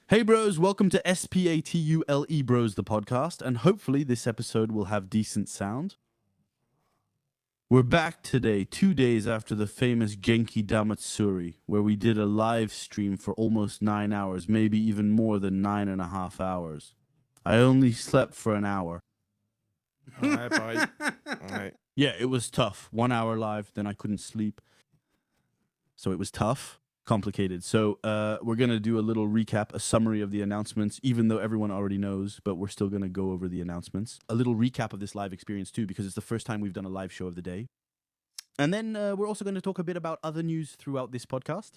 Hey bros, welcome to SPATULE Bros, the podcast, and hopefully this episode will have decent sound. We're back today, 2 days after the famous Genkidamatsuri, where we did a live stream for almost 9 hours, maybe even more than 9.5 hours. I only slept for an hour. Alright, bye. Alright. Yeah, it was tough. 1 hour live, then I couldn't sleep. So it was tough. Complicated. So we're going to do a little recap, a summary of the announcements, even though everyone already knows, but we're still going to go over the announcements. A little recap of this live experience too, because it's the first time we've done a live show of the day. And then we're also going to talk a bit about other news throughout this podcast.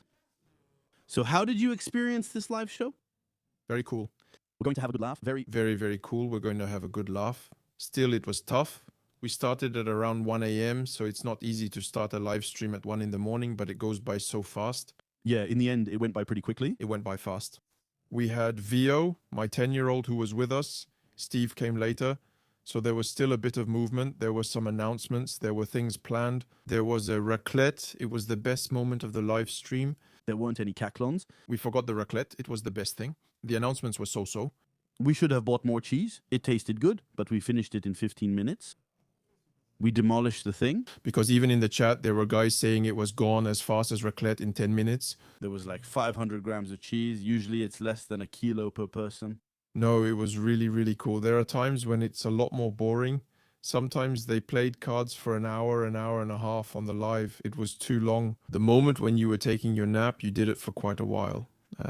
So how did you experience this live show? Very cool. We're going to have a good laugh. Very cool. We're going to have a good laugh. Still, it was tough. We started at around 1 a.m., so it's not easy to start a live stream at 1 in the morning, but it goes by so fast. Yeah, in the end, it went by pretty quickly. It went by fast. We had Vio, my 10-year-old, who was with us. Steve came later. So there was still a bit of movement. There were some announcements. There were things planned. There was a raclette. It was the best moment of the live stream. There weren't any caclons. We forgot the raclette. It was the best thing. The announcements were so-so. We should have bought more cheese. It tasted good, but we finished it in 15 minutes. We demolished the thing. Because even in the chat, there were guys saying it was gone as fast as raclette in 10 minutes. There was like 500 grams of cheese. Usually it's less than a kilo per person. No, it was really cool. There are times when it's a lot more boring. Sometimes they played cards for an hour and a half on the live. It was too long. The moment when you were taking your nap, you did it for quite a while.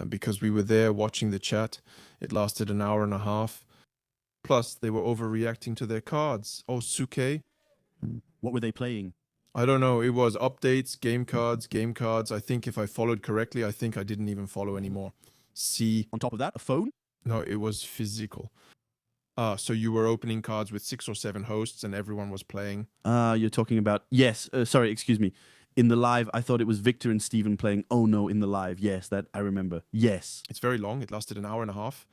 Because we were there watching the chat. It lasted an hour and a half. Plus, they were overreacting to their cards. Oh, Suke. What were they playing? I don't know. It was updates, game cards. I think if I followed correctly, I think I didn't even follow anymore. See. On top of that, a phone? No, it was physical. So you were opening cards with 6 or 7 hosts and everyone was playing. You're talking about... Yes, sorry, excuse me. In the live, I thought it was Victor and Steven playing Oh No in the live. Yes, that I remember. Yes. It's very long. It lasted an hour and a half.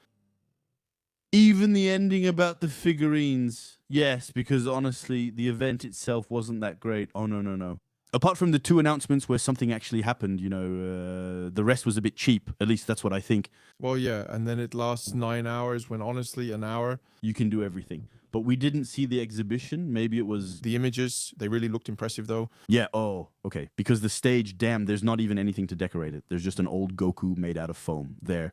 Even the ending about the figurines. Yes, because honestly, the event itself wasn't that great. Oh, no. Apart from the 2 announcements where something actually happened, the rest was a bit cheap. At least that's what I think. Well, yeah, and then it lasts 9 hours when honestly an hour. You can do everything. But we didn't see the exhibition. Maybe it was... The images, they really looked impressive though. Yeah, oh, okay. Because the stage, damn, there's not even anything to decorate it. There's just an old Goku made out of foam there.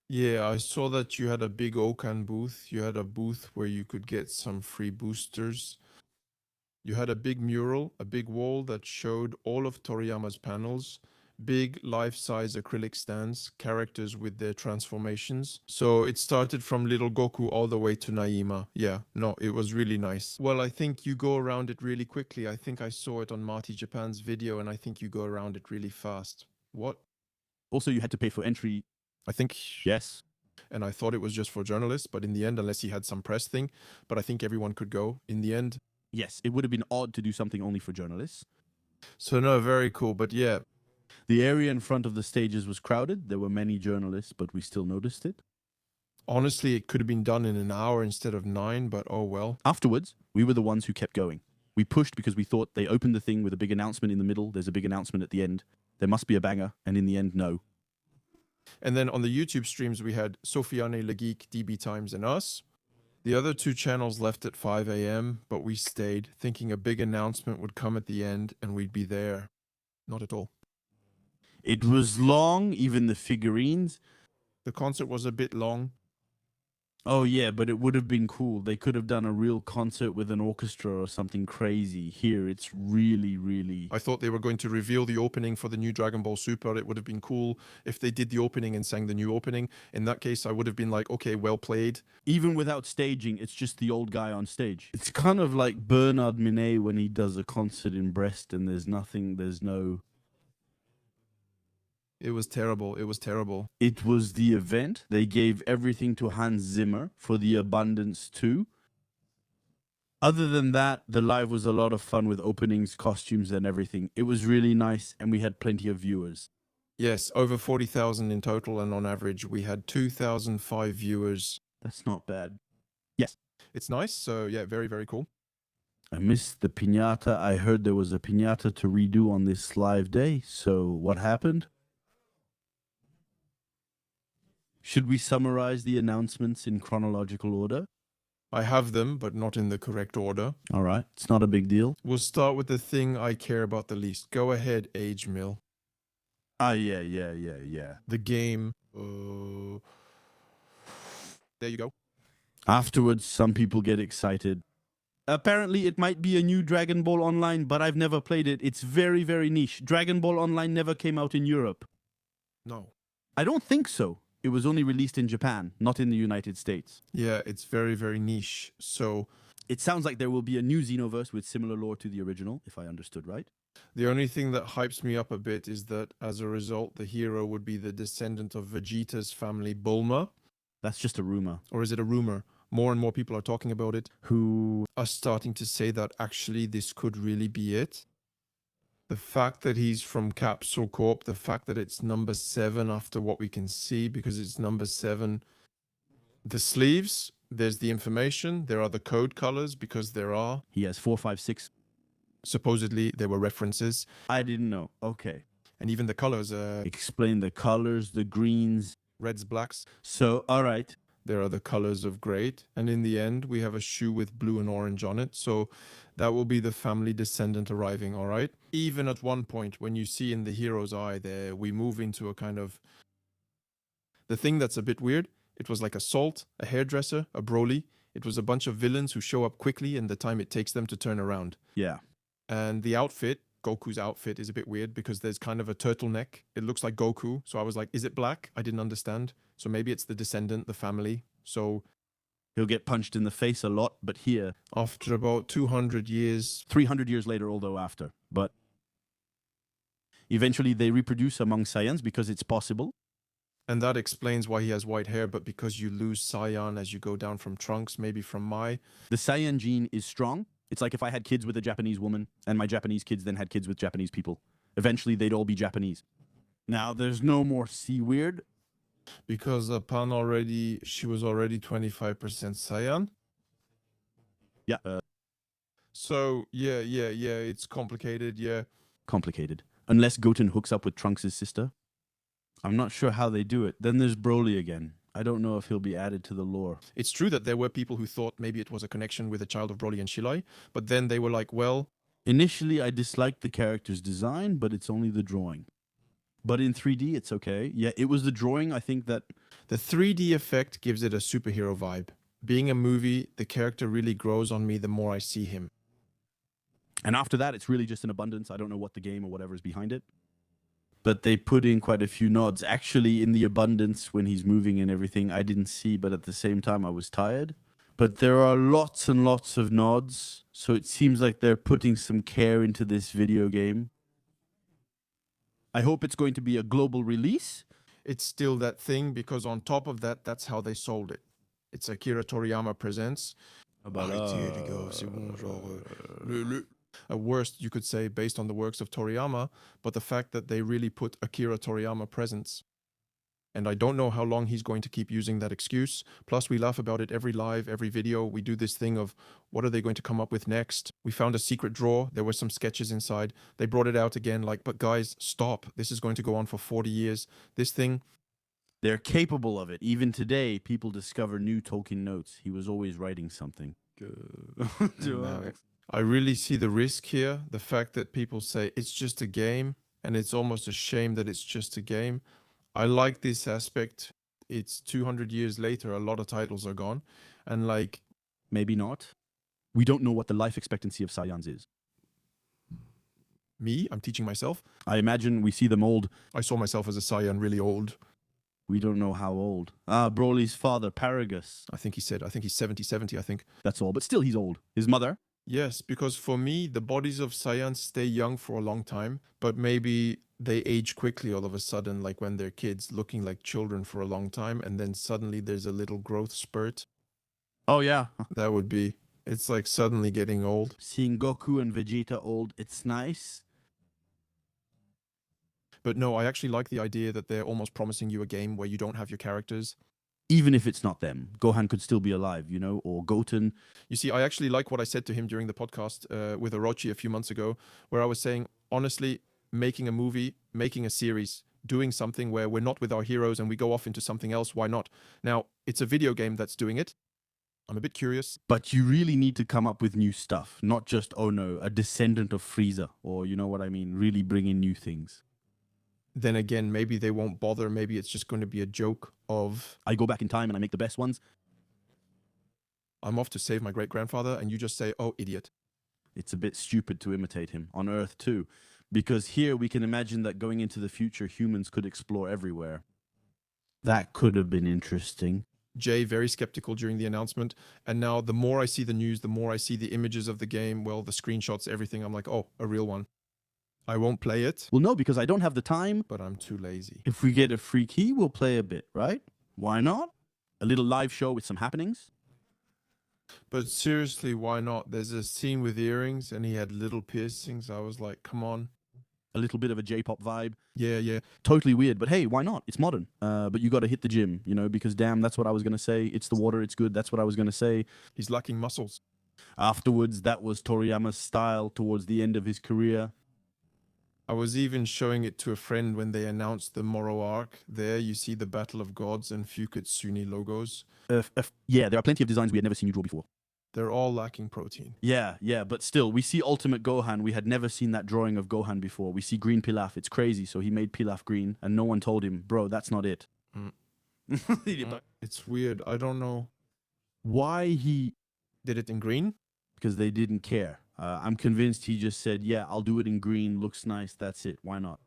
Yeah, I saw that you had a big Okan booth. You had a booth where you could get some free boosters. You had a big mural, a big wall that showed all of Toriyama's panels, big life-size acrylic stands, characters with their transformations. So it started from little Goku all the way to Naima. Yeah, no, it was really nice. Well, I think you go around it really quickly. I think I saw it on Marty Japan's video and I think you go around it really fast. What? Also, you had to pay for entry. I think... Yes. And I thought it was just for journalists, but in the end, unless he had some press thing, but I think everyone could go in the end. Yes, it would have been odd to do something only for journalists. So no, very cool, but yeah. The area in front of the stages was crowded. There were many journalists, but we still noticed it. Honestly, it could have been done in an hour instead of 9, but oh well. Afterwards, we were the ones who kept going. We pushed because we thought they opened the thing with a big announcement in the middle. There's a big announcement at the end. There must be a banger, and in the end, no. And then on the YouTube streams, we had Sofiane, Le Geek, DB Times, and us. The other 2 channels left at 5 a.m., but we stayed, thinking a big announcement would come at the end and we'd be there. Not at all. It was long, even the figurines. The concert was a bit long. Oh yeah, but it would have been cool. They could have done a real concert with an orchestra or something crazy. Here, it's really... I thought they were going to reveal the opening for the new Dragon Ball Super. It would have been cool if they did the opening and sang the new opening. In that case, I would have been like, okay, well played. Even without staging, it's just the old guy on stage. It's kind of like Bernard Minet when he does a concert in Brest and there's no... It was terrible. It was the event. They gave everything to Hans Zimmer for the Abundance 2. Other than that, the live was a lot of fun with openings, costumes, and everything. It was really nice, and we had plenty of viewers. Yes, over 40,000 in total, and on average, we had 2,005 viewers. That's not bad. Yes. It's nice, so yeah, very cool. I missed the piñata. I heard there was a piñata to redo on this live day, so what happened? Should we summarize the announcements in chronological order? I have them, but not in the correct order. All right. It's not a big deal. We'll start with the thing I care about the least. Go ahead, Age Mill. Yeah. The game. There you go. Afterwards, some people get excited. Apparently, it might be a new Dragon Ball Online, but I've never played it. It's very, very niche. Dragon Ball Online never came out in Europe. No. I don't think so. It was only released in Japan, not in the United States. Yeah, it's very, very niche. So it sounds like there will be a new Xenoverse with similar lore to the original, if I understood right. The only thing that hypes me up a bit is that as a result, the hero would be the descendant of Vegeta's family, Bulma. That's just a rumor. Or is it a rumor? More and more people are talking about it, who are starting to say that actually this could really be it. The fact that he's from Capsule Corp, the fact that it's number 7 after what we can see, because it's number 7. The sleeves, there's the information, there are the code colors, because there are. He has 4, 5, 6. Supposedly, there were references. I didn't know. Okay. And even the colors. Explain the colors, the greens. Reds, blacks. So, all right. There are the colors of great. And in the end, we have a shoe with blue and orange on it. So that will be the family descendant arriving, all right? Even at one point, when you see in the hero's eye there, we move into a kind of... The thing that's a bit weird, it was like a Salt, a hairdresser, a Broly. It was a bunch of villains who show up quickly in the time it takes them to turn around. Yeah. And the outfit, Goku's outfit, is a bit weird because there's kind of a turtleneck. It looks like Goku. So I was like, is it black? I didn't understand. So maybe it's the descendant, the family. So he'll get punched in the face a lot, but here... After about 200 years... 300 years later, although after. But eventually they reproduce among Saiyans because it's possible. And that explains why he has white hair, but because you lose Saiyan as you go down from Trunks, maybe from Mai. The Saiyan gene is strong. It's like if I had kids with a Japanese woman, and my Japanese kids then had kids with Japanese people. Eventually, they'd all be Japanese. Now, there's no more C-weird. Because Pan already, she was already 25% Saiyan. Yeah. So, yeah, it's complicated, yeah. Complicated. Unless Goten hooks up with Trunks' sister. I'm not sure how they do it. Then there's Broly again. I don't know if he'll be added to the lore. It's true that there were people who thought maybe it was a connection with a child of Broly and Shilai, but then they were like, well... Initially, I disliked the character's design, but it's only the drawing. But in 3D, it's okay. Yeah, it was the drawing, I think that... The 3D effect gives it a superhero vibe. Being a movie, the character really grows on me the more I see him. And after that, it's really just an abundance. I don't know what the game or whatever is behind it. But they put in quite a few nods. Actually, in the abundance, when he's moving and everything, I didn't see, but at the same time, I was tired. But there are lots and lots of nods, so it seems like they're putting some care into this video game. I hope it's going to be a global release. It's still that thing, because on top of that, that's how they sold it. It's Akira Toriyama presents. At worst, you could say, based on the works of Toriyama, but the fact that they really put Akira Toriyama presents. And I don't know how long he's going to keep using that excuse. Plus, we laugh about it every live, every video. We do this thing of, what are they going to come up with next? We found a secret drawer. There were some sketches inside. They brought it out again, like, but guys, stop. This is going to go on for 40 years. This thing... They're capable of it. Even today, people discover new Tolkien notes. He was always writing something. I really see the risk here. The fact that people say it's just a game, and it's almost a shame that it's just a game. I like this aspect. It's 200 years later, a lot of titles are gone. And like... Maybe not. We don't know what the life expectancy of Saiyans is. Me? I'm teaching myself. I imagine we see them old. I saw myself as a Saiyan really old. We don't know how old. Broly's father, Paragus. I think he's 70, I think. That's all, but still he's old. His mother? Yes, because for me, the bodies of Saiyans stay young for a long time, but maybe they age quickly all of a sudden, like when they're kids, looking like children for a long time, and then suddenly there's a little growth spurt. Oh, yeah. That would be... It's like suddenly getting old. Seeing Goku and Vegeta old, it's nice. But no, I actually like the idea that they're almost promising you a game where you don't have your characters. Even if it's not them. Gohan could still be alive, you know, or Goten. You see, I actually like what I said to him during the podcast with Orochi a few months ago, where I was saying, honestly, making a movie, making a series, doing something where we're not with our heroes and we go off into something else. Why not? Now, it's a video game that's doing it. I'm a bit curious. But you really need to come up with new stuff, not just, oh no, a descendant of Frieza, or you know what I mean, really bring in new things. Then again, maybe they won't bother. Maybe it's just going to be a joke of, I go back in time and I make the best ones. I'm off to save my great-grandfather, and you just say, oh, idiot. It's a bit stupid to imitate him, on Earth too. Because here we can imagine that going into the future, humans could explore everywhere. That could have been interesting. Jay, very skeptical during the announcement. And now the more I see the news, the more I see the images of the game, well, the screenshots, everything, I'm like, oh, a real one. I won't play it. Well, no, because I don't have the time. But I'm too lazy. If we get a free key, we'll play a bit, right? Why not? A little live show with some happenings. But seriously, why not? There's a scene with earrings and he had little piercings. I was like, come on. A little bit of a J-pop vibe. Yeah. Totally weird, but hey, why not? It's modern. But you got to hit the gym, you know, because damn, that's what I was going to say. It's the water, it's good. That's what I was going to say. He's lacking muscles. Afterwards, that was Toriyama's style towards the end of his career. I was even showing it to a friend when they announced the Moro arc. There you see the Battle of Gods and Fukatsuni logos. Yeah, there are plenty of designs we had never seen you draw before. They're all lacking protein. Yeah, but still, we see Ultimate Gohan. We had never seen that drawing of Gohan before. We see green Pilaf. It's crazy. So he made Pilaf green, and no one told him, bro, that's not it. It's weird. I don't know. Why he Did it in green? Because they didn't care. I'm convinced he just said, yeah, I'll do it in green. Looks nice. That's it. Why not?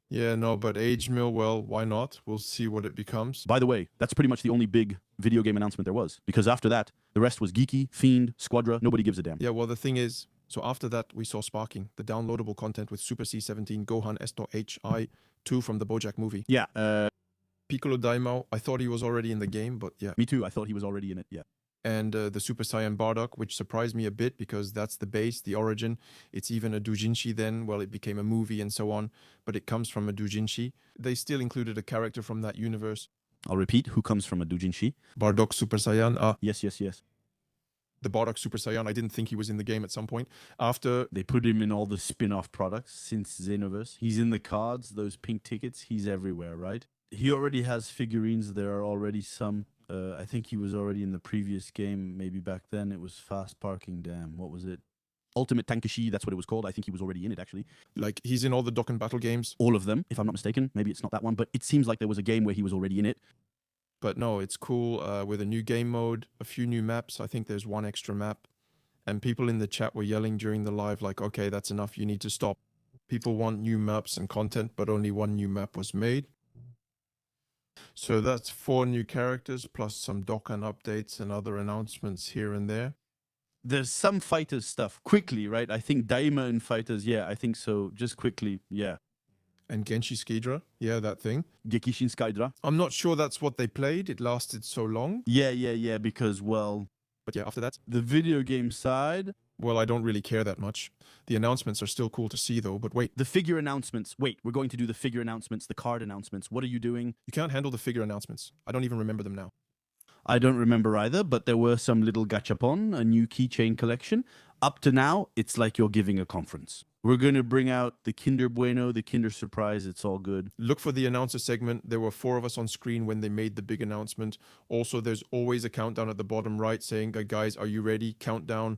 Yeah, no, but Age Mill, well, why not? We'll see what it becomes. By the way, that's pretty much the only big video game announcement there was. Because after that, the rest was Geeky, Fiend, Squadra. Nobody gives a damn. Yeah, well, the thing is, so after that, we saw Sparking, the downloadable content with Super C17, Gohan S.HI2 from the BoJack movie. Yeah, Piccolo Daimao, I thought he was already in the game, but yeah. me too. I thought he was already in it, yeah. And the Super Saiyan Bardock, which surprised me a bit because that's the base, the origin. It's even a doujinshi then. Well, it became a movie and so on, but it comes from a doujinshi. They still included a character from that universe. I'll repeat, who comes from a doujinshi? Bardock Super Saiyan. Yes. The Bardock Super Saiyan, I didn't think he was in the game at some point. After They put him in all the spin-off products since Xenoverse. He's in the cards, those pink tickets. He's everywhere, right? He already has figurines. There are already some. I think he was already in the previous game. Maybe back then it was Fast Parking. Damn, what was it? Ultimate Tankishi, that's what it was called. I think he was already in it, actually. like he's in all the Dokkan Battle games. All of them, if I'm not mistaken. Maybe it's not that one, but it seems like there was a game where he was already in it. But no, it's cool with a new game mode, a few new maps. I think there's one extra map. And people in the chat were yelling during the live like, okay, that's enough. You need to stop. People want new maps and content, but only one new map was made. So that's 4 new characters plus some Dokkan updates and other announcements here and there. There's some fighters stuff. Quickly, right? I think Daima and fighters, yeah, I think so. Just quickly, yeah. And Genshi Skidra, yeah, that thing. Gekishin Skydra. I'm not sure that's what they played. It lasted so long. Yeah, because, well, But yeah, after that, the video game side, well, I don't really care that much. The announcements are still cool to see though, but wait, the figure announcements. Wait, we're going to do the figure announcements, the card announcements. What are you doing? you can't handle the figure announcements. I don't even remember them now. I don't remember either, but there were some little gachapon, a new keychain collection. Up to now, it's like you're giving a conference. We're going to bring out the Kinder Bueno, the Kinder Surprise. It's all good. Look for the announcer segment. There were 4 of us on screen when they made the big announcement. Also, there's always a countdown at the bottom right saying, guys, are you ready? Countdown.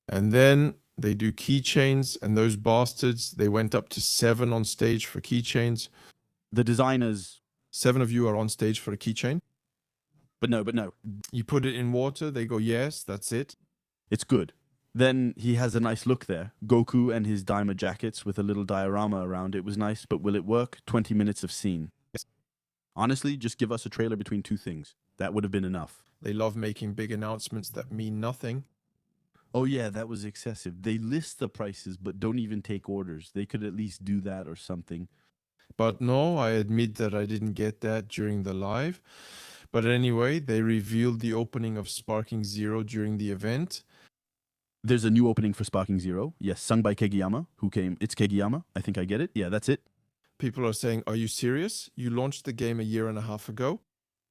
And then they do keychains, and those bastards, they went up to 7 on stage for keychains. The designers, 7 of you are on stage for a keychain. but no. You put it in water, they go, yes, that's it. It's good. Then he has a nice look there. Goku and his Daima jackets with a little diorama around it was nice, but will it work? 20 minutes of scene. Yes. Honestly, just give us a trailer between 2 things. That would have been enough. They love making big announcements that mean nothing. Oh yeah, that was excessive. They list the prices, but don't even take orders. They could at least do that or something. But no, I admit that I didn't get that during the live. But anyway, they revealed the opening of Sparking Zero during the event. There's a new opening for Sparking Zero. Yes, sung by Kegiyama, who came. It's Kegiyama. I think I get it. Yeah, that's it. People are saying, are you serious? You launched the game a year and a half ago.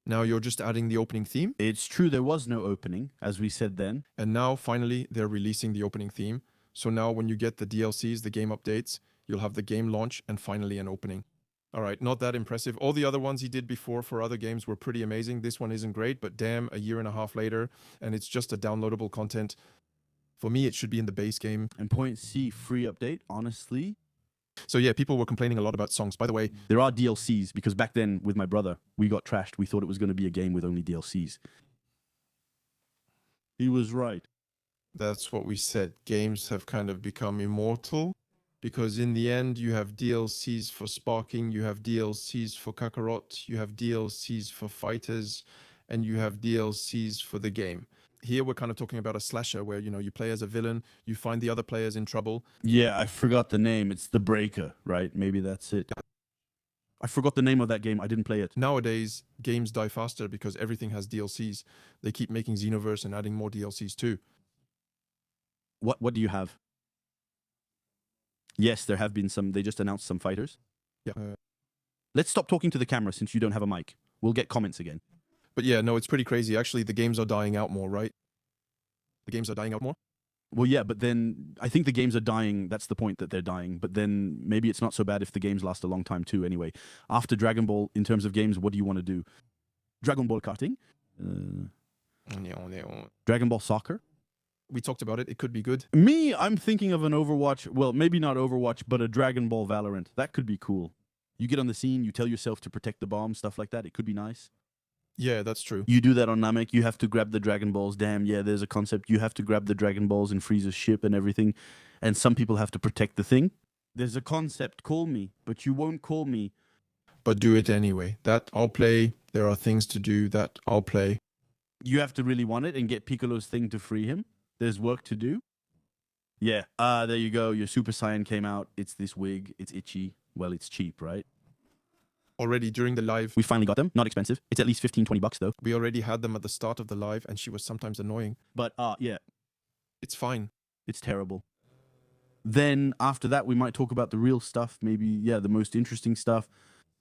Now you're just adding the opening theme. It's true there was no opening, as we said then. And now finally they're releasing the opening theme. So now when you get the DLCs, the game updates, you'll have the game launch and finally an opening. All right, not that impressive. All the other ones he did before for other games were pretty amazing. This one isn't great, but damn, a year and a half later, and it's just a downloadable content. For me, it should be in the base game. And point C, free update, honestly. So yeah, people were complaining a lot about songs. By the way, there are DLCs, because back then with my brother, we got trashed. We thought it was going to be a game with only DLCs. He was right. that's what we said. Games have kind of become immortal because in the end, you have DLCs for Sparking, you have DLCs for Kakarot, you have DLCs for Fighters, and you have DLCs for the game. Here we're kind of talking about a slasher where, you know, you play as a villain, you find the other players in trouble. Yeah, I forgot the name. It's The Breaker, right? Maybe that's it. I forgot the name of that game. I didn't play it. Nowadays, games die faster because everything has DLCs. They keep making Xenoverse and adding more DLCs too. What do you have? Yes, there have been some. They just announced some fighters. Yeah. Let's stop talking to the camera since you don't have a mic. We'll get comments again. But yeah, no, it's pretty crazy. Actually, the games are dying out more, right? The games are dying out more? Well, yeah, but then I think the games are dying. That's the point, that they're dying. But then maybe it's not so bad if the games last a long time too. Anyway, after Dragon Ball, in terms of games, what do you want to do? Dragon Ball karting? Dragon Ball soccer? We talked about it. It could be good. Me, I'm thinking of an Overwatch. Well, maybe not Overwatch, but a Dragon Ball Valorant. That could be cool. You get on the scene, you tell yourself to protect the bomb, stuff like that. It could be nice. Yeah, that's true. You do that on Namek, you have to grab the Dragon Balls. Damn, yeah, there's a concept. You have to grab the Dragon Balls in Frieza's ship and everything. And some people have to protect the thing. There's a concept, call me, but you won't call me. But do it anyway. That I'll play. There are things to do that I'll play. You have to really want it and get Piccolo's thing to free him. There's work to do. Yeah, there you go. Your Super Saiyan came out. It's this wig. It's itchy. Well, it's cheap, right? Already during the live. We finally got them. Not expensive. It's at least 15, 20 bucks though. We already had them at the start of the live and she was sometimes annoying. But yeah. It's fine. It's terrible. Then after that, we might talk about the real stuff. Maybe, yeah, the most interesting stuff.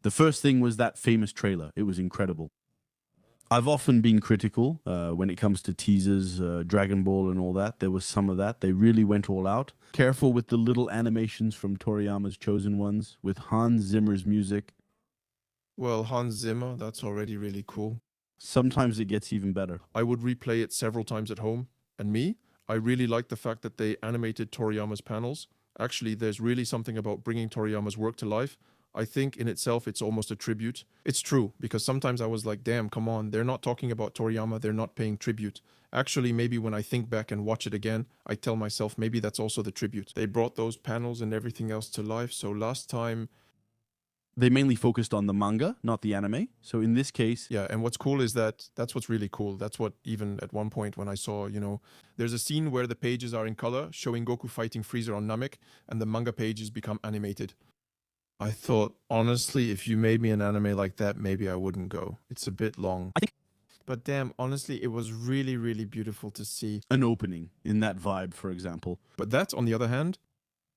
The first thing was that famous trailer. It was incredible. I've often been critical when it comes to teasers, Dragon Ball and all that. There was some of that. They really went all out. Careful with the little animations from Toriyama's Chosen Ones with Hans Zimmer's music. Well, Hans Zimmer, that's already really cool. Sometimes it gets even better. I would replay it several times at home. And me, I really like the fact that they animated Toriyama's panels. Actually, there's really something about bringing Toriyama's work to life. I think in itself, it's almost a tribute. It's true, because sometimes I was like, damn, come on, they're not talking about Toriyama, they're not paying tribute. Actually, maybe when I think back and watch it again, I tell myself maybe that's also the tribute. They brought those panels and everything else to life, so last time... They mainly focused on the manga, not the anime. So in this case... Yeah, and what's cool is that's what's really cool. That's what even at one point when I saw, you know, there's a scene where the pages are in color, showing Goku fighting Frieza on Namek, and the manga pages become animated. I thought, honestly, if you made me an anime like that, maybe I wouldn't go. It's a bit long. But damn, honestly, it was really, really beautiful to see. An opening in that vibe, for example. But that, on the other hand...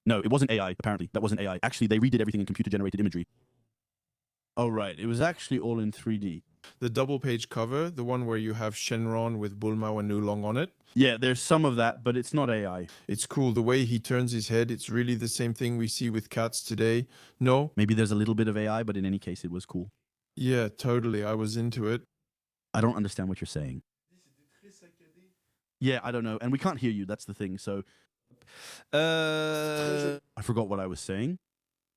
No, it wasn't AI, apparently. That wasn't AI. Actually, they redid everything in computer-generated imagery. Oh, right. It was actually all in 3D. The double-page cover, the one where you have Shenron with Bulma and Oolong on it. Yeah, there's some of that, but it's not AI. It's cool. The way he turns his head, it's really the same thing we see with cats today. No? Maybe there's a little bit of AI, but in any case, it was cool. Yeah, totally. I was into it. I don't understand what you're saying. Yeah, I don't know. And we can't hear you. That's the thing. So, I forgot what I was saying.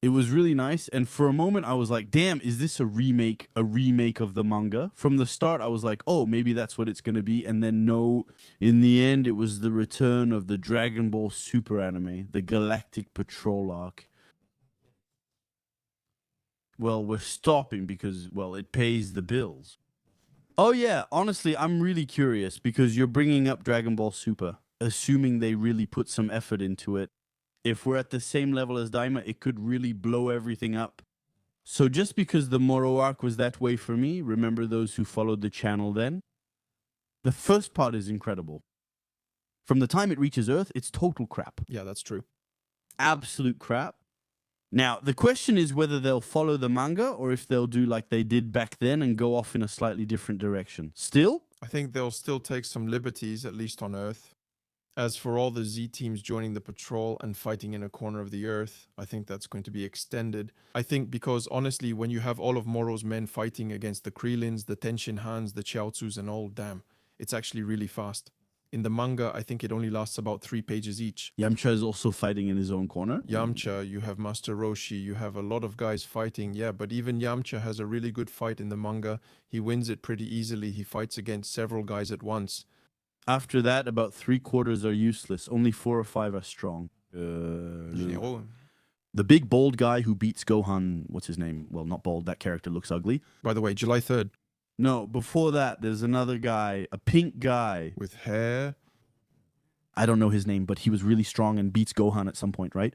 It was really nice. And for a moment, I was like, damn, is this a remake of the manga? From the start, I was like, oh, maybe that's what it's going to be. And then no, in the end, it was the return of the Dragon Ball Super anime, the Galactic Patrol arc. Well, we're stopping because, well, it pays the bills. Oh, yeah, honestly, I'm really curious because you're bringing up Dragon Ball Super, assuming they really put some effort into it. If we're at the same level as Daima, it could really blow everything up. So just because the Moro arc was that way for me, remember those who followed the channel then? The first part is incredible. From the time it reaches Earth, it's total crap. Yeah, that's true. Absolute crap. Now, the question is whether they'll follow the manga or if they'll do like they did back then and go off in a slightly different direction. Still? I think they'll still take some liberties, at least on Earth. As for all the Z teams joining the patrol and fighting in a corner of the earth, I think that's going to be extended. I think because honestly, when you have all of Moro's men fighting against the Krillins, the Tenshin Hans, the Chiaotzus and all, damn, it's actually really fast. In the manga, I think it only lasts about 3 pages each. Yamcha is also fighting in his own corner. Yamcha, you have Master Roshi, you have a lot of guys fighting, yeah, but even Yamcha has a really good fight in the manga. He wins it pretty easily. He fights against several guys at once. After that, about 3/4 are useless. Only 4 or 5 are strong. Généraux. The big bald guy who beats Gohan, what's his name? Well, not bald, that character looks ugly. By the way, July 3rd. No, before that, there's another guy, a pink guy. With hair. I don't know his name, but he was really strong and beats Gohan at some point, right?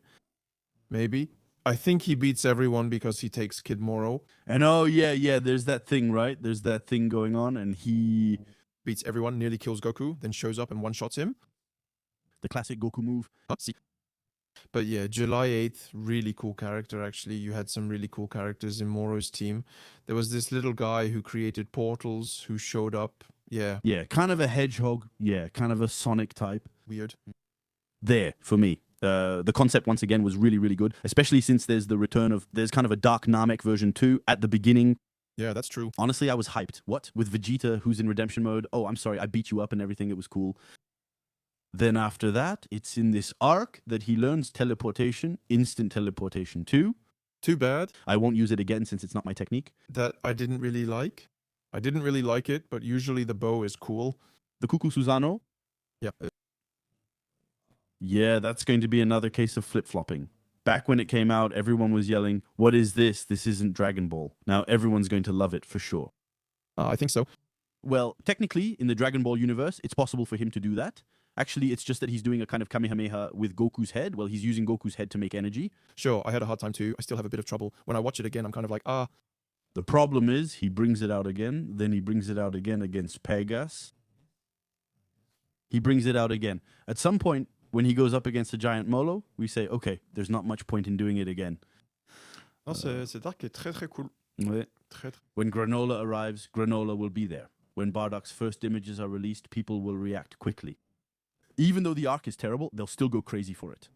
Maybe. I think he beats everyone because he takes Kid Moro. And oh, yeah, there's that thing, right? There's that thing going on, and he Beats everyone, nearly kills Goku, then shows up and one-shots him. the classic Goku move. See. But yeah, July 8th, really cool character actually. You had some really cool characters in Moro's team. There was this little guy who created portals, who showed up. Yeah, Yeah, kind of a hedgehog. Yeah, kind of a Sonic type. weird. There, for me. The concept, once again, was really, really good, especially since there's the return of, there's kind of a Dark Namek version 2 at the beginning. Yeah, that's true. Honestly, I was hyped. What? With Vegeta, who's in redemption mode? Oh, I'm sorry, I beat you up and everything. It was cool. Then after that, it's in this arc that he learns teleportation, instant teleportation 2. Too bad I won't use it again since it's not my technique. that I didn't really like. I didn't really like it, but usually the bow is cool. The Kuku Susano? Yeah. Yeah, that's going to be another case of flip-flopping. Back when it came out, everyone was yelling, "What is this? This isn't Dragon Ball." Now everyone's going to love it for sure. I think so. Well, technically, in the Dragon Ball universe, it's possible for him to do that. Actually, it's just that he's doing a kind of Kamehameha with Goku's head. Well, he's using Goku's head to make energy. Sure, I had a hard time too. I still have a bit of trouble. When I watch it again, I'm kind of like, The problem is, he brings it out again, then he brings it out again against Pegas. He brings it out again. At some point, when he goes up against a giant Molo, we say, okay, there's not much point in doing it again. non, cet arc est très très cool. Ouais. Très, très... When Granola arrives, Granola will be there. When Bardock's first images are released, people will react quickly. Even though the arc is terrible, they'll still go crazy for it.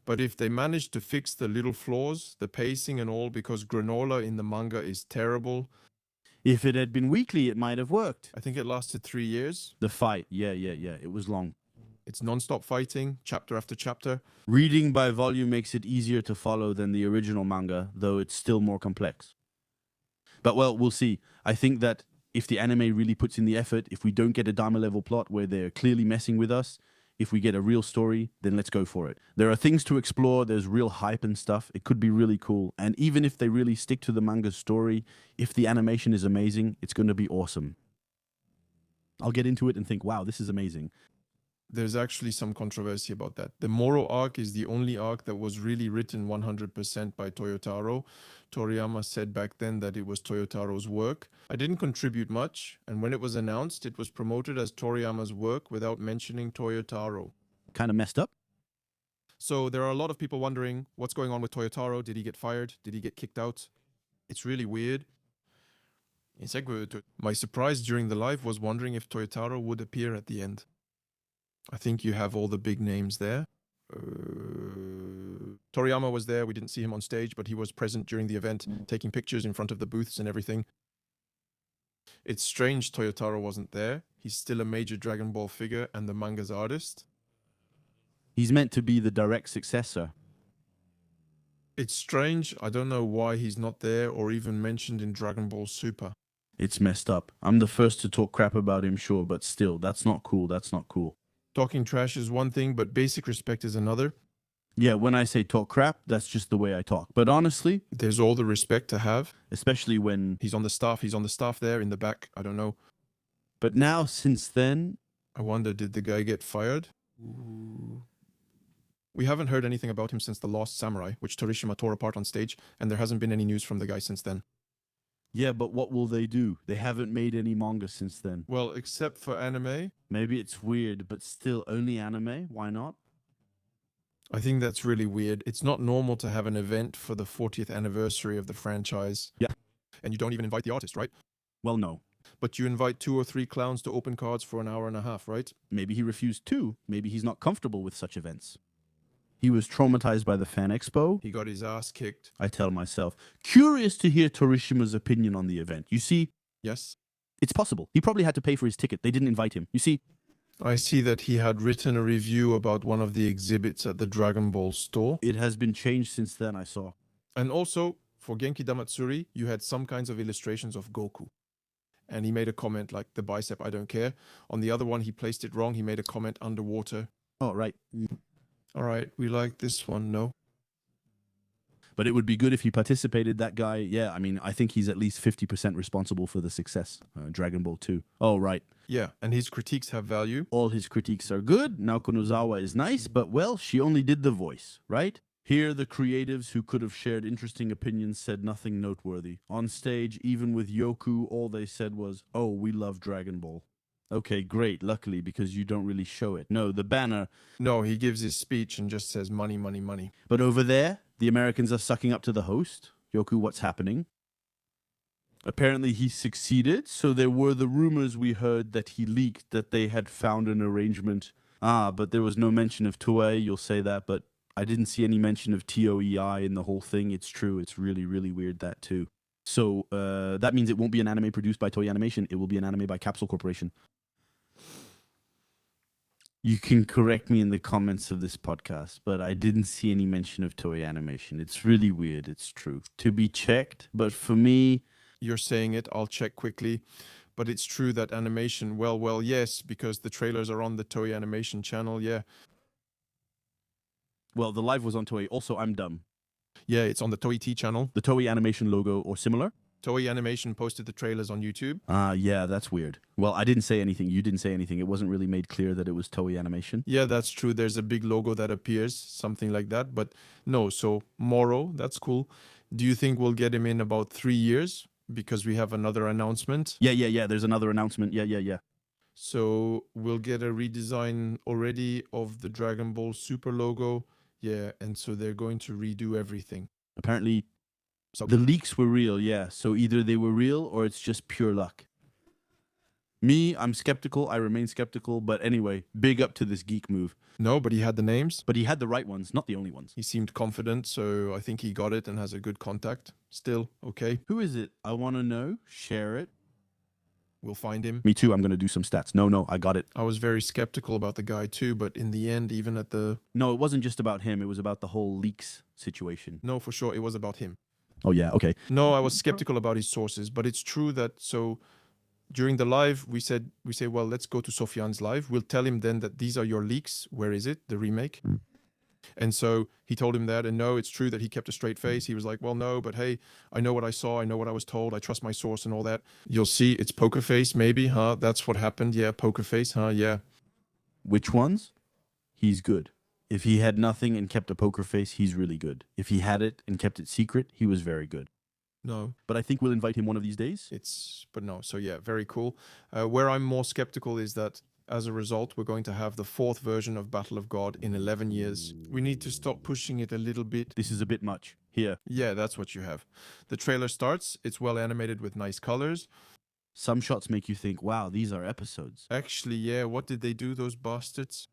But if they manage to fix the little flaws, the pacing and all, because Granola in the manga is terrible. If it had been weekly, it might have worked. I think it lasted 3 years. The fight, yeah, it was long. It's non-stop fighting, chapter after chapter. Reading by volume makes it easier to follow than the original manga, though it's still more complex. But well, we'll see. I think that if the anime really puts in the effort, if we don't get a Dharma level plot where they're clearly messing with us, if we get a real story, then let's go for it. There are things to explore, there's real hype and stuff. It could be really cool. And even if they really stick to the manga's story, if the animation is amazing, it's going to be awesome. I'll get into it and think, wow, this is amazing. There's actually some controversy about that. The Moro arc is the only arc that was really written 100% by Toyotaro. Toriyama said back then that it was Toyotaro's work. I didn't contribute much, and when it was announced, it was promoted as Toriyama's work without mentioning Toyotaro. Kind of messed up. So there are a lot of people wondering what's going on with Toyotaro. Did he get fired? Did he get kicked out? It's really weird. My surprise during the live was wondering if Toyotaro would appear at the end. I think you have all the big names there. Toriyama was there. We didn't see him on stage, but he was present during the event, taking pictures in front of the booths and everything. It's strange Toyotaro wasn't there. He's still a major Dragon Ball figure and the manga's artist. He's meant to be the direct successor. It's strange. I don't know why he's not there or even mentioned in Dragon Ball Super. It's messed up. I'm the first to talk crap about him, sure, but still, that's not cool. That's not cool. Talking trash is one thing, but basic respect is another. Yeah, when I say talk crap, that's just the way I talk. But honestly, there's all the respect to have. Especially when he's on the staff there in the back. I don't know. But now, since then, I wonder, did the guy get fired? Ooh. We haven't heard anything about him since The Lost Samurai, which Torishima tore apart on stage, and there hasn't been any news from the guy since then. Yeah, but what will they do? They haven't made any manga since then. Well, except for anime. Maybe it's weird, but still only anime? Why not? I think that's really weird. It's not normal to have an event for the 40th anniversary of the franchise. Yeah. And you don't even invite the artist, right? Well, no. but you invite 2 or 3 clowns to open cards for an hour and a half, right? Maybe he refused to. Maybe he's not comfortable with such events. He was traumatized by the Fan Expo. He got his ass kicked. I tell myself. Curious to hear Torishima's opinion on the event. You see, Yes. it's possible. He probably had to pay for his ticket. They didn't invite him. You see, I see that he had written a review about one of the exhibits at the Dragon Ball store. it has been changed since then, I saw. And also, for Genkidamatsuri, you had some kinds of illustrations of Goku. And he made a comment like, the bicep, I don't care. On the other one, he placed it wrong. He made a comment underwater. Oh, right. All right, we like this one, no? But it would be good if he participated, that guy. Yeah, I mean, I think he's at least 50% responsible for the success. Dragon Ball 2. Oh, right. Yeah, and his critiques have value. All his critiques are good. Naoko Nozawa is nice, but, well, she only did the voice, right? Here, the creatives who could have shared interesting opinions said nothing noteworthy. On stage, even with Yoku, all they said was, oh, we love Dragon Ball. Okay, great, luckily, because you don't really show it. No, the banner. No, he gives his speech and just says money, money, money. But over there, the Americans are sucking up to the host. Yoku, what's happening? Apparently he succeeded, so there were the rumors we heard that he leaked that they had found an arrangement. But there was no mention of Toei, you'll say that, but I didn't see any mention of TOEI in the whole thing. It's true, it's really, really weird, that too. So that means it won't be an anime produced by Toei Animation, it will be an anime by Capsule Corporation. You can correct me in the comments of this podcast, but I didn't see any mention of Toei Animation. It's really weird, it's true. To be checked, but for me... You're saying it, I'll check quickly. But it's true that animation, well, yes, because the trailers are on the Toei Animation channel, yeah. Well, the live was on Toei. Also, I'm dumb. Yeah, it's on the Toei T channel. The Toei Animation logo or similar? Toei Animation posted the trailers on YouTube. Yeah, that's weird. Well, I didn't say anything. You didn't say anything. It wasn't really made clear that it was Toei Animation. Yeah, that's true. There's a big logo that appears, something like that. But no, so Moro, that's cool. Do you think we'll get him in about 3 years? Because we have another announcement. Yeah. There's another announcement. Yeah. So we'll get a redesign already of the Dragon Ball Super logo. Yeah, and so they're going to redo everything. Apparently, so the leaks were real, yeah. So either they were real or it's just pure luck. Me, I'm skeptical. I remain skeptical. But anyway, big up to this geek move. No, but he had the names. But he had the right ones, not the only ones. He seemed confident, so I think he got it and has a good contact. Still, okay. Who is it? I want to know. Share it. We'll find him. Me too. I'm going to do some stats. No, I got it. I was very skeptical about the guy too, but in the end, even at the... No, it wasn't just about him. It was about the whole leaks situation. No, for sure, it was about him. Oh, yeah, okay. No, I was skeptical about his sources, but it's true that so during the live, we say, well, let's go to Sofian's live. We'll tell him then that these are your leaks. Where is it? The remake. And so he told him that, and no, it's true that he kept a straight face. He was like, well, no, but hey, I know what I saw. I know what I was told. I trust my source and all that. You'll see it's poker face, maybe, huh? That's what happened. Yeah, poker face, huh? Yeah. Which ones? He's good. If he had nothing and kept a poker face, he's really good. If he had it and kept it secret, he was very good. No. But I think we'll invite him one of these days. But no. So yeah, very cool. Where I'm more skeptical is that as a result, we're going to have the 4th version of Battle of God in 11 years. We need to stop pushing it a little bit. This is a bit much. Here. Yeah, that's what you have. The trailer starts. It's well animated with nice colors. Some shots make you think, wow, these are episodes. Actually, yeah, what did they do, those bastards?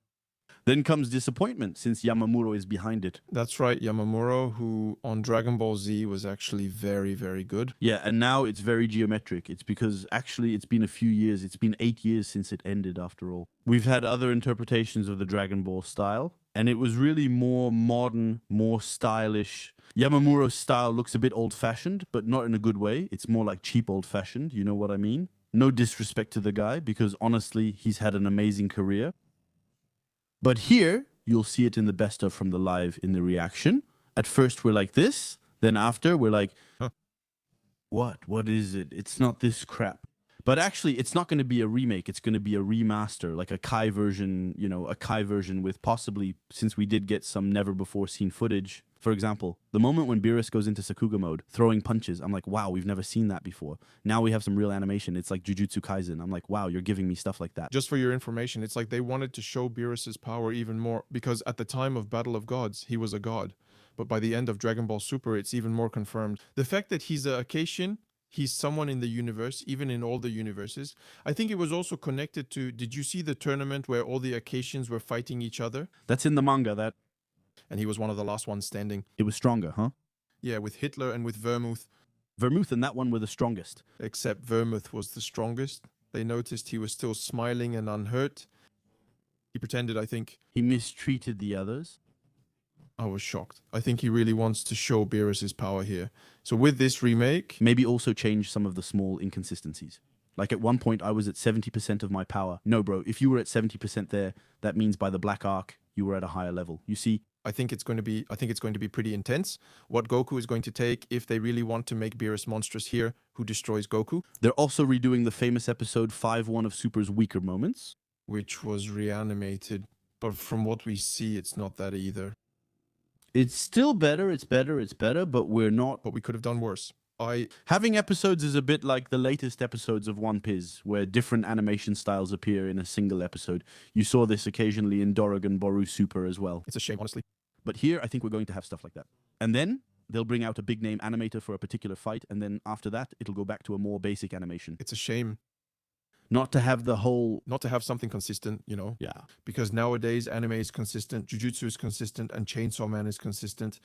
Then comes disappointment, since Yamamuro is behind it. That's right, Yamamuro, who on Dragon Ball Z was actually very, very good. Yeah, and now it's very geometric. It's because actually it's been a few years. It's been 8 years since it ended, after all. We've had other interpretations of the Dragon Ball style, and it was really more modern, more stylish. Yamamuro's style looks a bit old-fashioned, but not in a good way. It's more like cheap old-fashioned, you know what I mean? No disrespect to the guy, because honestly, he's had an amazing career. But here, you'll see it in the best of from the live in the reaction. At first, we're like this. Then after, we're like, huh? What? What is it? It's not this crap. But actually, it's not going to be a remake. It's going to be a remaster, like a Kai version, a Kai version with possibly, since we did get some never-before-seen footage. For example, the moment when Beerus goes into Sakuga mode, throwing punches, I'm like, wow, we've never seen that before. Now we have some real animation. It's like Jujutsu Kaisen. I'm like, wow, you're giving me stuff like that. Just for your information, it's like they wanted to show Beerus's power even more, because at the time of Battle of Gods, he was a god. But by the end of Dragon Ball Super, it's even more confirmed. The fact that he's a Acacian, He's someone in the universe, even in all the universes. I think it was also connected to, did you see the tournament where all the Acacians were fighting each other? That's in the manga. That And he was one of the last ones standing. it was stronger, huh? Yeah, with Hitler and with Vermouth. Vermouth and that one were the strongest. Except Vermouth was the strongest. They noticed he was still smiling and unhurt. He pretended, I think. He mistreated the others. I was shocked. I think he really wants to show Beerus's power here. So with this remake, Maybe also change some of the small inconsistencies. Like at one point, I was at 70% of my power. No, bro, if you were at 70% there, that means by the Black Arc, you were at a higher level. You see? I think it's going to be pretty intense. What Goku is going to take if they really want to make Beerus monstrous here, who destroys Goku, They're also redoing the famous episode 5-1 of Super's weaker moments. which was reanimated. But from what we see, it's not that either. It's still better, it's better, but we're not. But we could have done worse. Having episodes is a bit like the latest episodes of One Piece, where different animation styles appear in a single episode. You saw this occasionally in Dorogon Boru Super as well. It's a shame, honestly. But here, I think we're going to have stuff like that. And then they'll bring out a big name animator for a particular fight, and then after that, it'll go back to a more basic animation. It's a shame Not to have the whole... not to have something consistent, you know? Yeah. Because nowadays, anime is consistent, Jujutsu is consistent, and Chainsaw Man is consistent.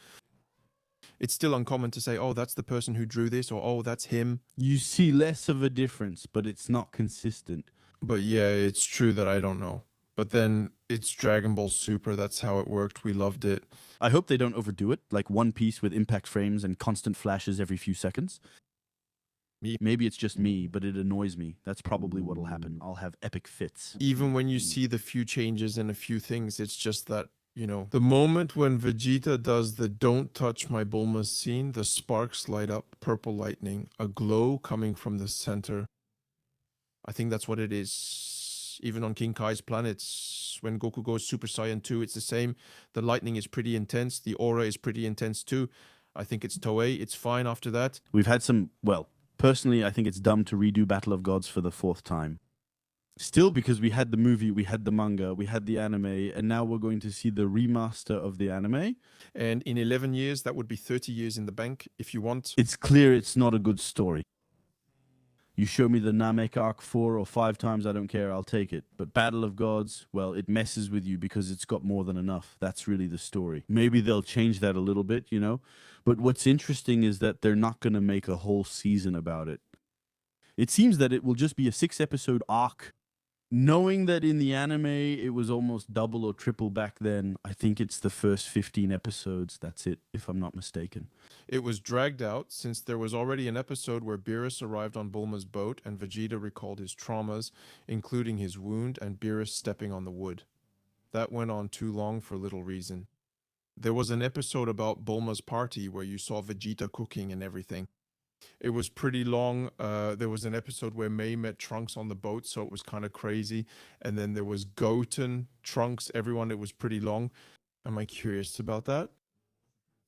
It's still uncommon to say, oh, that's the person who drew this, or oh, that's him. You see less of a difference, but it's not consistent. But yeah, it's true that I don't know. But then it's Dragon Ball Super. That's how it worked. We loved it. I hope they don't overdo it, like One Piece with impact frames and constant flashes every few seconds. Maybe it's just me, but it annoys me. That's probably what'll happen. I'll have epic fits. Even when you see the few changes and a few things, it's just that, you know, the moment when Vegeta does the don't touch my Bulma scene, the sparks light up, purple lightning, a glow coming from the center. I think that's what it is. Even on King Kai's planets, when Goku goes Super Saiyan 2, it's the same. The lightning is pretty intense. The aura is pretty intense too. I think it's Toei. It's fine after that. We've had some, well, personally, I think it's dumb to redo Battle of Gods for the 4th time. Still, because we had the movie, we had the manga, we had the anime, and now we're going to see the remaster of the anime. And in 11 years, that would be 30 years in the bank if you want. It's clear it's not a good story. You show me the Namek arc 4 or 5 times, I don't care, I'll take it. But Battle of Gods, well, it messes with you because it's got more than enough. That's really the story. Maybe they'll change that a little bit, you know? But what's interesting is that they're not going to make a whole season about it. It seems that it will just be a 6-episode arc. Knowing that in the anime it was almost double or triple back then, I think it's the first 15 episodes. That's it, if I'm not mistaken. It was dragged out since there was already an episode where Beerus arrived on Bulma's boat and Vegeta recalled his traumas, including his wound and Beerus stepping on the wood. That went on too long for little reason. There was an episode about Bulma's party where you saw Vegeta cooking and everything. It was pretty long. There was an episode where May met Trunks on the boat, so it was kind of crazy. And then there was Goten, Trunks, everyone. It was pretty long. Am I curious about that?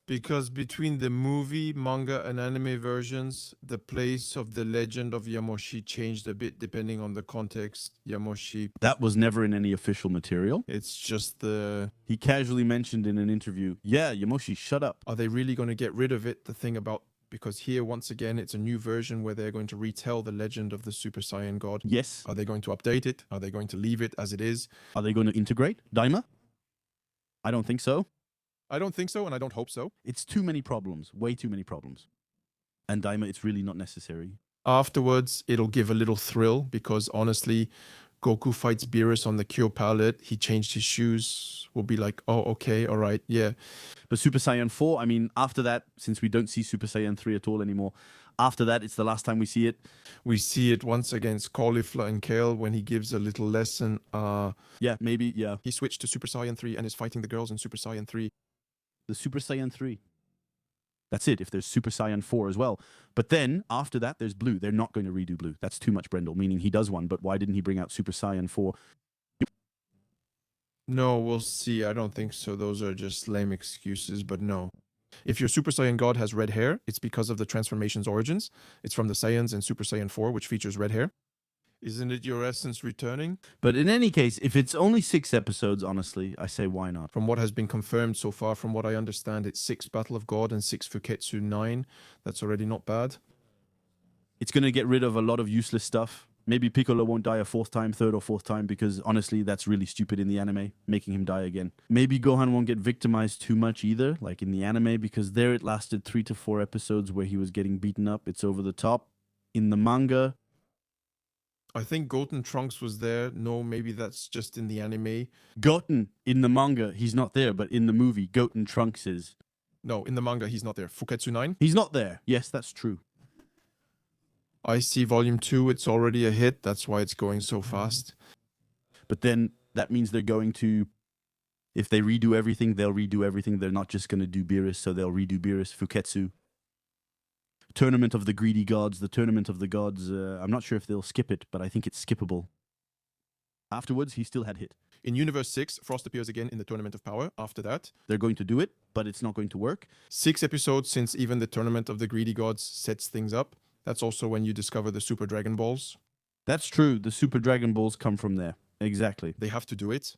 Because between the movie, manga, and anime versions, the place of the legend of Yamoshi changed a bit depending on the context. Yamoshi, That was never in any official material. it's just the... He casually mentioned in an interview, yeah, Yamoshi, shut up. Are they really going to get rid of it? The thing about... Because here, once again, it's a new version where they're going to retell the legend of the Super Saiyan God. Yes. Are they going to update it? Are they going to leave it as it is? Are they going to integrate Daima? I don't think so. I don't think so, and I don't hope so. It's too many problems. Way too many problems. And Daima, it's really not necessary. Afterwards, it'll give a little thrill because honestly, Goku fights Beerus on the Kyo palette. He changed his shoes. We'll be like, oh, okay, all right, yeah. But Super Saiyan 4, I mean, after that, since we don't see Super Saiyan 3 at all anymore, after that, it's the last time we see it. We see it once against Caulifla and Kale when he gives a little lesson. Yeah, maybe, yeah. He switched to Super Saiyan 3 and is fighting the girls in Super Saiyan 3. The Super Saiyan 3. That's it, if there's Super Saiyan 4 as well. But then, after that, there's Blue. They're not going to redo Blue. That's too much Brendel, meaning he does one, but why didn't he bring out Super Saiyan 4? No, we'll see. I don't think so. Those are just lame excuses, but no. If your Super Saiyan God has red hair, it's because of the transformation's origins. It's from the Saiyans in Super Saiyan 4, which features red hair. Isn't it your essence returning? But in any case, if it's only 6 episodes, honestly, I say why not? From what has been confirmed so far, from what I understand, it's 6 Battle of God and 6 Fuketsu 9. That's already not bad. It's going to get rid of a lot of useless stuff. Maybe Piccolo won't die a third or fourth time, because honestly, that's really stupid in the anime, making him die again. Maybe Gohan won't get victimized too much either, like in the anime, because there it lasted 3 to 4 episodes where he was getting beaten up. It's over the top. In the manga, I think Goten Trunks was there. No, maybe that's just in the anime. Goten, in the manga, he's not there, but in the movie, Goten Trunks is. No, in the manga, he's not there. Fuketsu 9? He's not there. Yes, that's true. I see Volume 2, it's already a hit. That's why it's going so fast. But then that means they're going to, if they redo everything, they'll redo everything. They're not just going to do Beerus, so they'll redo Beerus, Fuketsu. Tournament of the Greedy Gods, the Tournament of the Gods. I'm not sure if they'll skip it, but I think it's skippable. Afterwards, he still had hit. In Universe 6, Frost appears again in the Tournament of Power. After that, They're going to do it, but it's not going to work. 6 episodes since even the Tournament of the Greedy Gods sets things up. That's also when you discover the Super Dragon Balls. That's true. The Super Dragon Balls come from there. Exactly. They have to do it.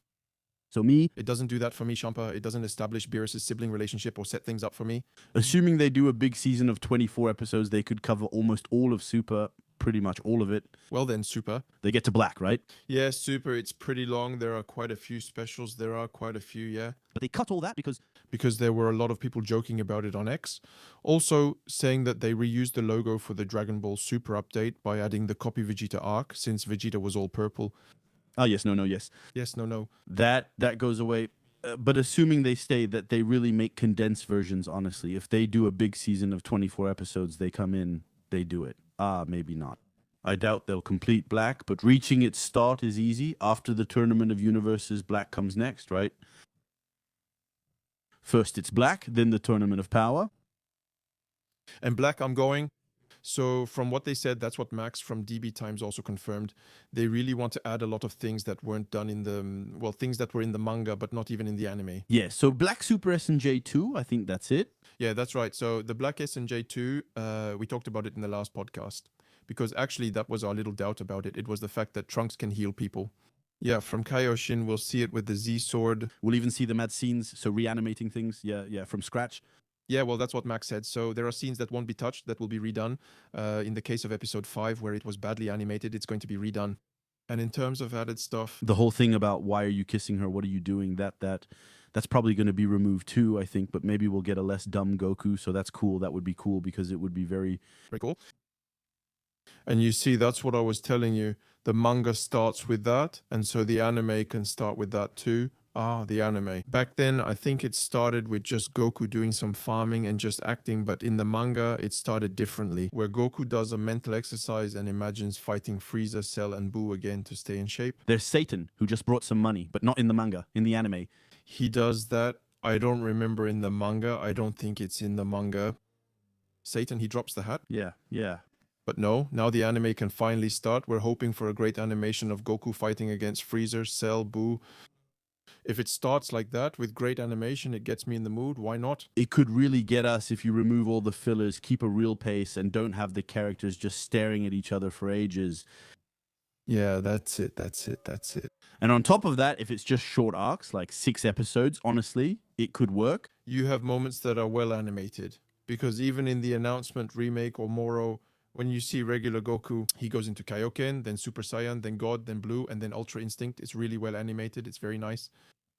So me, It doesn't do that for me, Champa. It doesn't establish Beerus' sibling relationship or set things up for me. assuming they do a big season of 24 episodes, they could cover almost all of Super, pretty much all of it. Well then, Super. They get to Black, right? Yeah, Super, it's pretty long. There are quite a few specials. There are quite a few, yeah. But they cut all that Because there were a lot of people joking about it on X. Also saying that they reused the logo for the Dragon Ball Super update by adding the Copy Vegeta arc, since Vegeta was all purple. Oh, yes, no, yes. Yes, no. That goes away. But assuming they stay, that they really make condensed versions, honestly. If they do a big season of 24 episodes, they come in, they do it. Maybe not. I doubt they'll complete Black, but reaching its start is easy. After the Tournament of Universes, Black comes next, right? First it's Black, then the Tournament of Power. And Black, I'm going. So from what they said, that's what Max from DB Times also confirmed. They really want to add a lot of things that weren't done in the, well, things that were in the manga, but not even in the anime. Yeah, so Black Super SNJ 2, I think that's it. Yeah, that's right. So the Black SNJ2, we talked about it in the last podcast, because actually that was our little doubt about it. It was the fact that Trunks can heal people. Yeah, from Kaioshin, we'll see it with the Z sword. We'll even see the mad scenes, so reanimating things, yeah, from scratch. Yeah, well, that's what Max said. So there are scenes that won't be touched, that will be redone. In the case of episode 5, where it was badly animated, it's going to be redone. And in terms of added stuff, The whole thing about why are you kissing her, what are you doing, that's probably going to be removed too, I think, but maybe we'll get a less dumb Goku, so that's cool. That would be cool, because it would be very cool. And you see, that's what I was telling you. The manga starts with that, and so the anime can start with that too. The anime. Back then, I think it started with just Goku doing some farming and just acting, but in the manga, it started differently, where Goku does a mental exercise and imagines fighting Frieza, Cell, and Buu again to stay in shape. There's Satan, who just brought some money, but not in the manga, in the anime. He does that. I don't remember in the manga. I don't think it's in the manga. Satan, he drops the hat. Yeah. But no, now the anime can finally start. We're hoping for a great animation of Goku fighting against Freezer, Cell, Buu. If it starts like that with great animation, it gets me in the mood. Why not? It could really get us if you remove all the fillers, keep a real pace, and don't have the characters just staring at each other for ages. Yeah, that's it. And on top of that, if it's just short arcs, like 6 episodes, honestly, it could work. You have moments that are well animated. Because even in the announcement remake or Moro, when you see regular Goku, he goes into Kaioken, then Super Saiyan, then God, then Blue, and then Ultra Instinct. It's really well animated. It's very nice.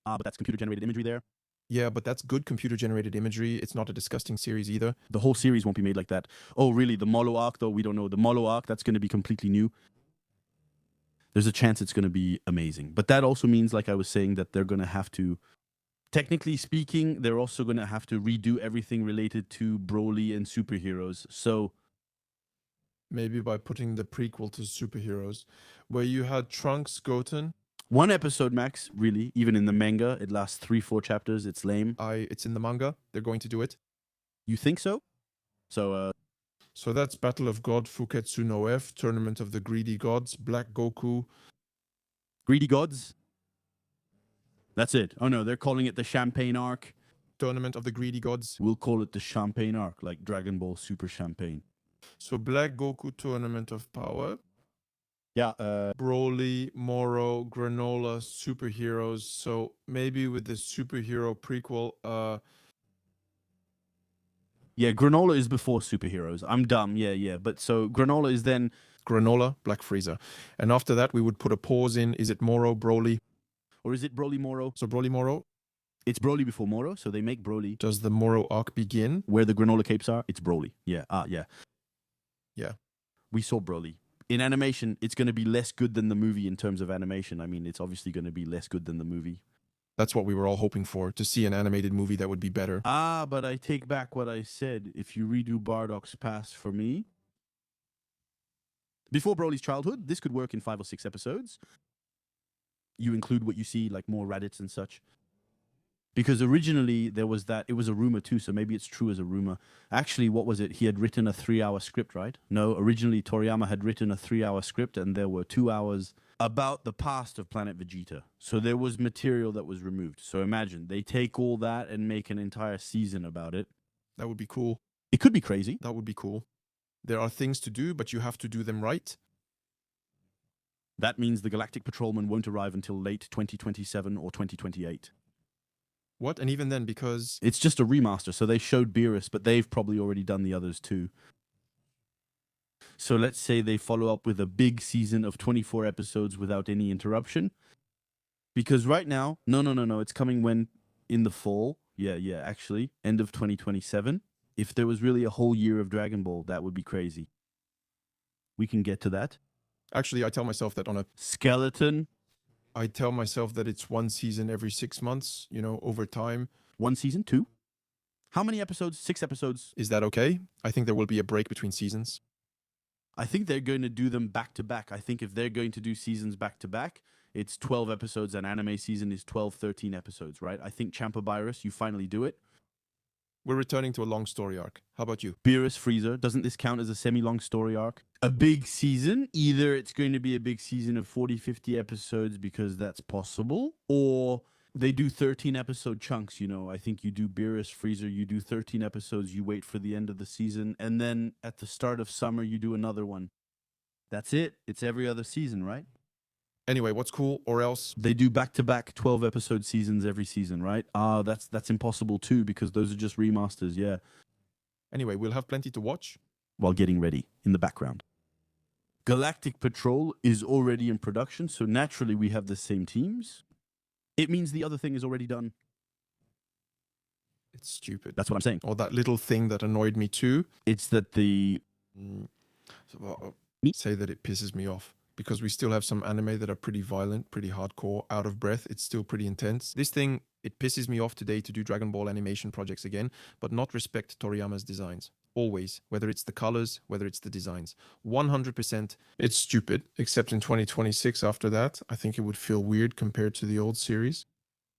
But that's computer-generated imagery there. Yeah, but that's good computer-generated imagery. It's not a disgusting series either. The whole series won't be made like that. Oh, really? The Molo arc, though? We don't know. The Molo arc, that's going to be completely new. There's a chance it's going to be amazing. But that also means, like I was saying, that they're going to have to, technically speaking, they're also going to have to redo everything related to Broly and superheroes. So maybe by putting the prequel to superheroes, where you had Trunks, Goten. 1 episode max, really. Even in the manga, it lasts 3-4 chapters. It's lame. It's in the manga. They're going to do it. You think so? So that's Battle of God, Fuketsu no F, Tournament of the Greedy Gods, Black Goku. Greedy Gods? That's it. Oh no, they're calling it the Champagne arc. Tournament of the Greedy Gods. We'll call it the Champagne arc, like Dragon Ball Super Champagne. So Black Goku, Tournament of Power. Yeah, Broly, Moro, Granola, superheroes. So maybe with the superhero prequel, Yeah, granola is before superheroes. I'm dumb. Yeah. But so granola is then. Granola, Black Frieza. And after that, we would put a pause in. Is it Moro, Broly? Or is it Broly Moro? So Broly, Moro. It's Broly before Moro, so they make Broly. Does the Moro arc begin? Where the granola capes are, it's Broly. Yeah. Yeah. Yeah. We saw Broly. In animation, it's going to be less good than the movie in terms of animation. I mean, it's obviously going to be less good than the movie. That's what we were all hoping for, to see an animated movie that would be better. But I take back what I said. If you redo Bardock's past for me, before Broly's childhood, this could work in 5 or 6 episodes. You include what you see, like more Raditz and such. Because originally there was that, it was a rumor too, so maybe it's true as a rumor. Actually, what was it? He had written a 3-hour script, right? No, originally Toriyama had written a 3-hour script and there were 2 hours about the past of Planet Vegeta. So there was material that was removed. So imagine, they take all that and make an entire season about it. That would be cool. It could be crazy. That would be cool. There are things to do, but you have to do them right. That means the Galactic Patrolman won't arrive until late 2027 or 2028. What? And even then, because... It's just a remaster, so they showed Beerus, but they've probably already done the others too. So let's say they follow up with a big season of 24 episodes without any interruption. Because right now, no, it's coming when? In the fall. Yeah, actually, end of 2027. If there was really a whole year of Dragon Ball, that would be crazy. We can get to that. Actually, I tell myself that on a... Skeleton. I tell myself that it's one season every 6 months, over time. 1 season, 2. How many episodes? 6 episodes. Is that okay? I think there will be a break between seasons. I think they're going to do them back to back. I think if they're going to do seasons back to back, it's 12 episodes. An anime season is 12, 13 episodes, right? I think Champa Virus, you finally do it. We're returning to a long story arc. How about you? Beerus Freezer, doesn't this count as a semi-long story arc? A big season, either it's going to be a big season of 40, 50 episodes because that's possible, or they do 13 episode chunks, I think you do Beerus Freezer, you do 13 episodes, you wait for the end of the season, and then at the start of summer, you do another one. That's it. It's every other season, right? Anyway, what's cool, or else... They do back-to-back 12-episode seasons every season, right? That's impossible too, because those are just remasters, yeah. Anyway, we'll have plenty to watch. While getting ready in the background. Galactic Patrol is already in production, so naturally we have the same teams. It means the other thing is already done. It's stupid. That's what I'm saying. Or that little thing that annoyed me too. It's that the... Say that it pisses me off. Because we still have some anime that are pretty violent, pretty hardcore, out of breath. It's still pretty intense. This thing, it pisses me off today to do Dragon Ball animation projects again, but not respect Toriyama's designs. Always. Whether it's the colors, whether it's the designs. 100%. It's stupid, except in 2026 after that. I think it would feel weird compared to the old series.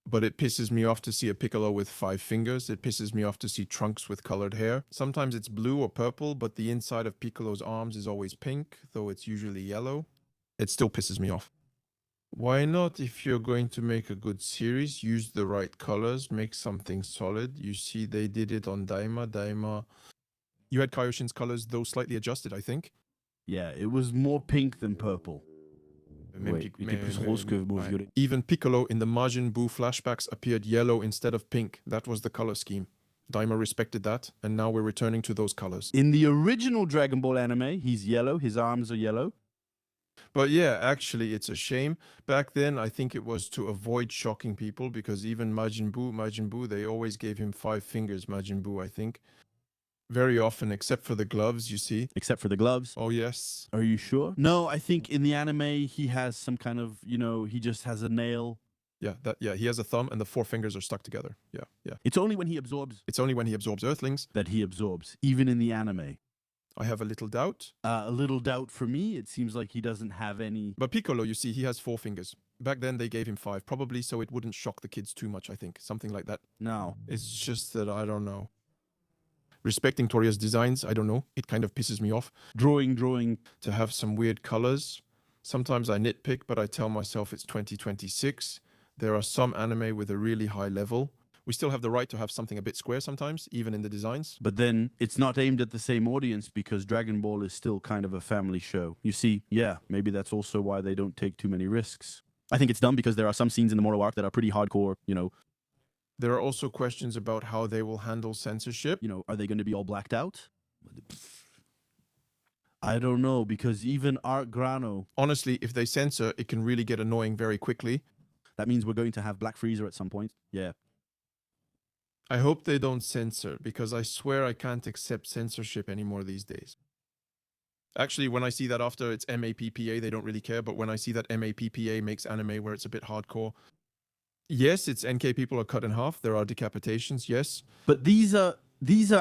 But it pisses me off to see a Piccolo with 5 fingers. It pisses me off to see Trunks with colored hair. Sometimes it's blue or purple, but the inside of Piccolo's arms is always pink, though it's usually yellow. It still pisses me off. Why not, if you're going to make a good series, use the right colors, make something solid? You see, they did it on Daima. You had Kaioshin's colors, though slightly adjusted, I think. Yeah, it was more pink than purple. Even Piccolo in the Majin Buu flashbacks appeared yellow instead of pink. That was the color scheme. Daima respected that, and now we're returning to those colors. In the original Dragon Ball anime, he's yellow, his arms are yellow. But yeah, actually, it's a shame. Back then, I think it was to avoid shocking people, because even Majin Buu, they always gave him 5 fingers, Majin Buu, I think. Very often, except for the gloves, you see. Except for the gloves? Oh, yes. Are you sure? No, I think in the anime, he has some kind of, he just has a nail. Yeah, he has a thumb and the 4 fingers are stuck together. Yeah. It's only when he absorbs... It's only when he absorbs Earthlings. That he absorbs, even in the anime. I have a little doubt. A little doubt for me. It seems like he doesn't have any... But Piccolo, you see, he has 4 fingers. Back then, they gave him 5, probably so it wouldn't shock the kids too much, I think. Something like that. No. It's just that I don't know. Respecting Toria's designs, I don't know. It kind of pisses me off. Drawing. To have some weird colors. Sometimes I nitpick, but I tell myself it's 2026. There are some anime with a really high level. We still have the right to have something a bit square sometimes, even in the designs. But then it's not aimed at the same audience because Dragon Ball is still kind of a family show. You see, yeah, maybe that's also why they don't take too many risks. I think it's dumb because there are some scenes in the Moro arc that are pretty hardcore, There are also questions about how they will handle censorship. You know, are they going to be all blacked out? I don't know, because even Art Grano, Honestly, if they censor, it can really get annoying very quickly. that means we're going to have Black Freezer at some point. Yeah. I hope they don't censor, because I swear I can't accept censorship anymore these days. Actually, when I see that after it's MAPPA, they don't really care, but when I see that MAPPA makes anime where it's a bit hardcore, yes, it's NK people are cut in half, there are decapitations, yes. But these are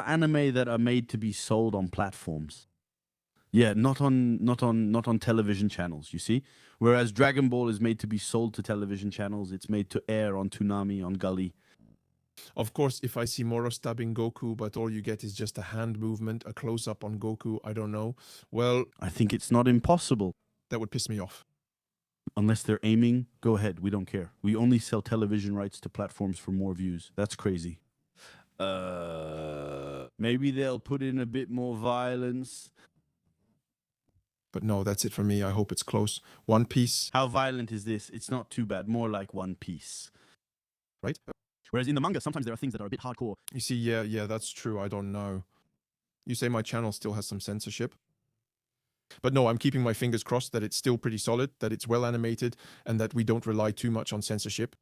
anime that are made to be sold on platforms. Yeah, not on television channels, you see? Whereas Dragon Ball is made to be sold to television channels, it's made to air on Toonami, on Gully. Of course, if I see Moro stabbing Goku, but all you get is just a hand movement, a close-up on Goku, I don't know, well, I think it's not impossible. that would piss me off. Unless they're aiming, go ahead, we don't care. We only sell television rights to platforms for more views. That's crazy. Maybe they'll put in a bit more violence. But no, that's it for me. I hope it's close. One Piece. How violent is this? It's not too bad. More like One Piece. Right? Whereas in the manga, sometimes there are things that are a bit hardcore. You see, yeah, that's true. I don't know. You say my channel still has some censorship. But no, I'm keeping my fingers crossed that it's still pretty solid, that it's well animated, and that we don't rely too much on censorship.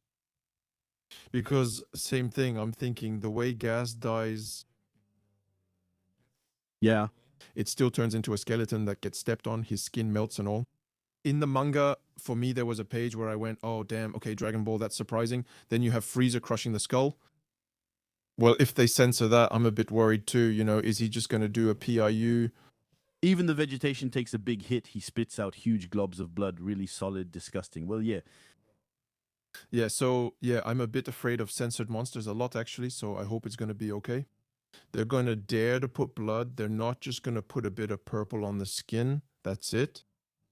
Because, same thing, I'm thinking the way Gas dies, Yeah. it still turns into a skeleton that gets stepped on, his skin melts and all. In the manga, for me, there was a page where I went, oh, damn, okay, Dragon Ball, that's surprising. Then you have Frieza crushing the skull. Well, if they censor that, I'm a bit worried too. You know, is he just going to do a PIU? Even the vegetation takes a big hit. He spits out huge globs of blood, really solid, disgusting. Well, yeah. Yeah, so, yeah, I'm a bit afraid of censored monsters a lot, actually, so I hope it's going to be okay. They're going to dare to put blood. They're not just going to put a bit of purple on the skin. That's it.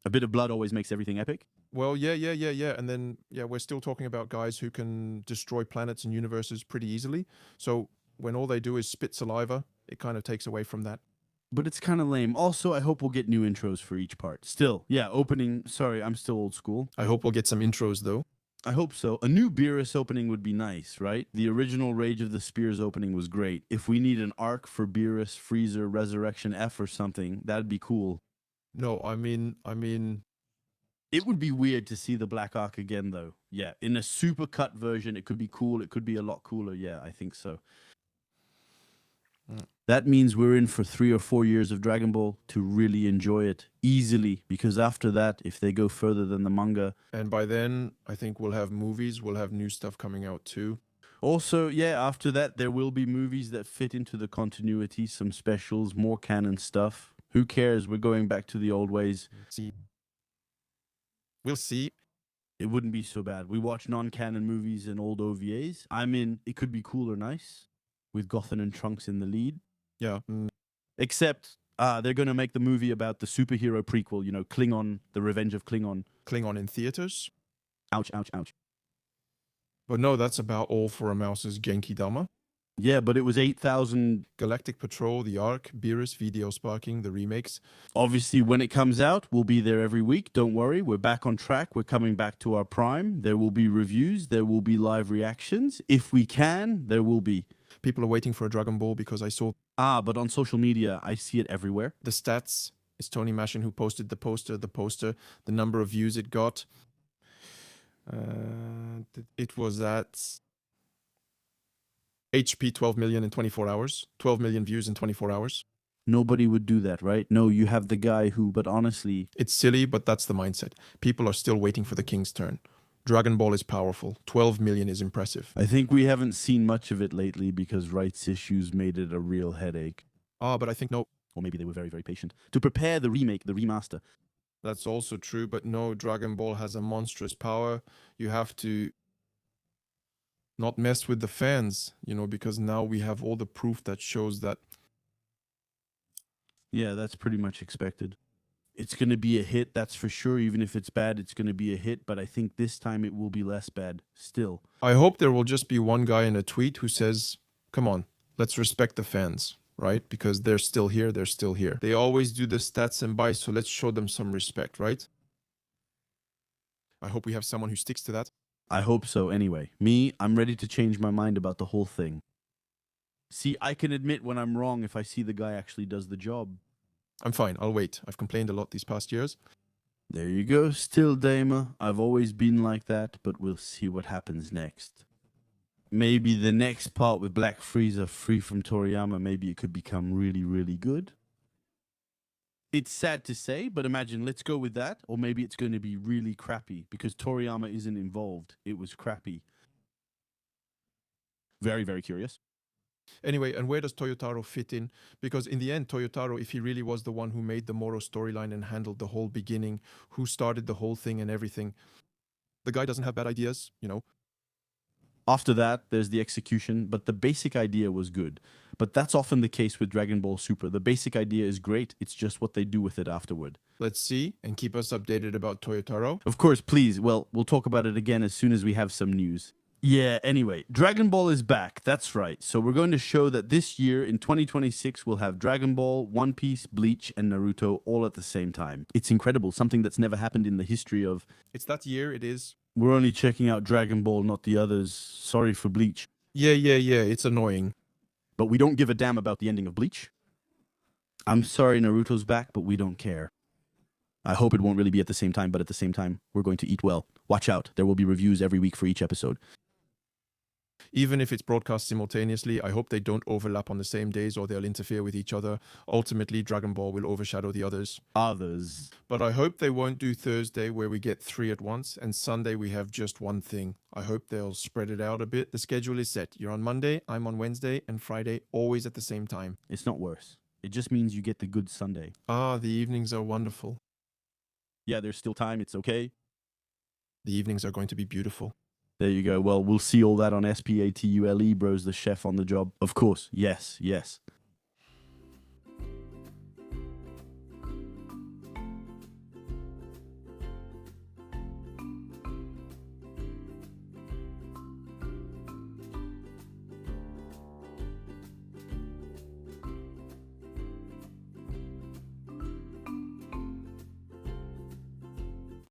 A bit of blood always makes everything epic. Well, yeah. And then, yeah, we're still talking about guys who can destroy planets and universes pretty easily. So when all they do is spit saliva, it kind of takes away from that. But it's kind of lame. Also, I hope we'll get new intros for each part. Still, yeah, opening. Sorry, I'm still old school. I hope we'll get some intros, though. I hope so. A new Beerus opening would be nice, right? The original Rage of the Spears opening was great. If we need an arc for Beerus, Freezer, Resurrection F or something, that'd be cool. No, I mean, it would be weird to see the Black Arc again, though. Yeah, in a super cut version, it could be cool. It could be a lot cooler. Yeah, I think so. That means we're in for 3 or 4 years of Dragon Ball to really enjoy it easily, because after that, if they go further than the manga... And by then, I think we'll have movies, we'll have new stuff coming out too. Also, yeah, after that, there will be movies that fit into the continuity, some specials, more canon stuff. Who cares? We're going back to the old ways. We'll see. It wouldn't be so bad. We watch non-canon movies and old OVAs. I mean, it could be cool or nice, with Gotham and Trunks in the lead. Yeah. Except they're going to make the movie about the superhero prequel, you know, Klingon, The Revenge of Klingon. Klingon in theaters. Ouch, ouch, ouch. But no, that's about all for a Mouse's Genkidama. Yeah, but it was 8,000... Galactic Patrol, The Ark, Beerus, Video Sparking, the remakes. Obviously, when it comes out, we'll be there every week. Don't worry, we're back on track. We're coming back to our prime. There will be reviews. There will be live reactions. If we can, there will be. People are waiting for a Dragon Ball because I saw... But on social media, I see it everywhere. The stats. It's Tony Mashin who posted the poster, the number of views it got. It was at... HP 12 million in 24 hours. 12 million views in 24 hours. Nobody would do that, right? No, you have the guy who, but honestly... It's silly, but that's the mindset. People are still waiting for the king's turn. Dragon Ball is powerful. 12 million is impressive. I think we haven't seen much of it lately because rights issues made it a real headache. But I think no. Or maybe they were very, very patient. To prepare the remake, the remaster. That's also true, but no, Dragon Ball has a monstrous power. You have to not mess with the fans, you know, because now we have all the proof that shows that. Yeah, that's pretty much expected. It's going to be a hit, that's for sure. Even if it's bad, it's going to be a hit. But I think this time it will be less bad still. I hope there will just be one guy in a tweet who says, come on, let's respect the fans, right? Because they're still here, they're still here. They always do the stats and buy, so let's show them some respect, right? I hope we have someone who sticks to that. I hope so anyway. Me, I'm ready to change my mind about the whole thing. See, I can admit when I'm wrong if I see the guy actually does the job. I'm fine, I'll wait. I've complained a lot these past years. There you go, still Daima. I've always been like that, but we'll see what happens next. Maybe the next part with Black Frieza free from Toriyama, maybe it could become really, really good. It's sad to say, but imagine, let's go with that, or maybe it's going to be really crappy because Toriyama isn't involved. It was crappy. Very, very curious. Anyway, and where does Toyotaro fit in? Because in the end, Toyotaro, if he really was the one who made the Moro storyline and handled the whole beginning, who started the whole thing and everything, the guy doesn't have bad ideas, you know. After that, there's the execution, but the basic idea was good. But that's often the case with Dragon Ball Super. The basic idea is great, it's just what they do with it afterward. Let's see, and keep us updated about Toyotaro. Of course, please. Well, we'll talk about it again as soon as we have some news. Yeah, anyway, Dragon Ball is back, that's right. So we're going to show that this year, in 2026, we'll have Dragon Ball, One Piece, Bleach, and Naruto all at the same time. It's incredible, something that's never happened in the history of... It's that year, it is. We're only checking out Dragon Ball, not the others. Sorry for Bleach. Yeah, it's annoying. But we don't give a damn about the ending of Bleach. I'm sorry Naruto's back, but we don't care. I hope it won't really be at the same time, but at the same time, we're going to eat well. Watch out, there will be reviews every week for each episode. Even if it's broadcast simultaneously, I hope they don't overlap on the same days or they'll interfere with each other. Ultimately, Dragon Ball will overshadow the others. But I hope they won't do Thursday where we get 3 at once and Sunday we have just one thing. I hope they'll spread it out a bit. The schedule is set. You're on Monday, I'm on Wednesday, and Friday, always at the same time. It's not worse. It just means you get the good Sunday. Ah, the evenings are wonderful. Yeah, there's still time, it's okay. The evenings are going to be beautiful. There you go. Well, we'll see all that on SPATULE, bros, the chef on the job. Of course, yes.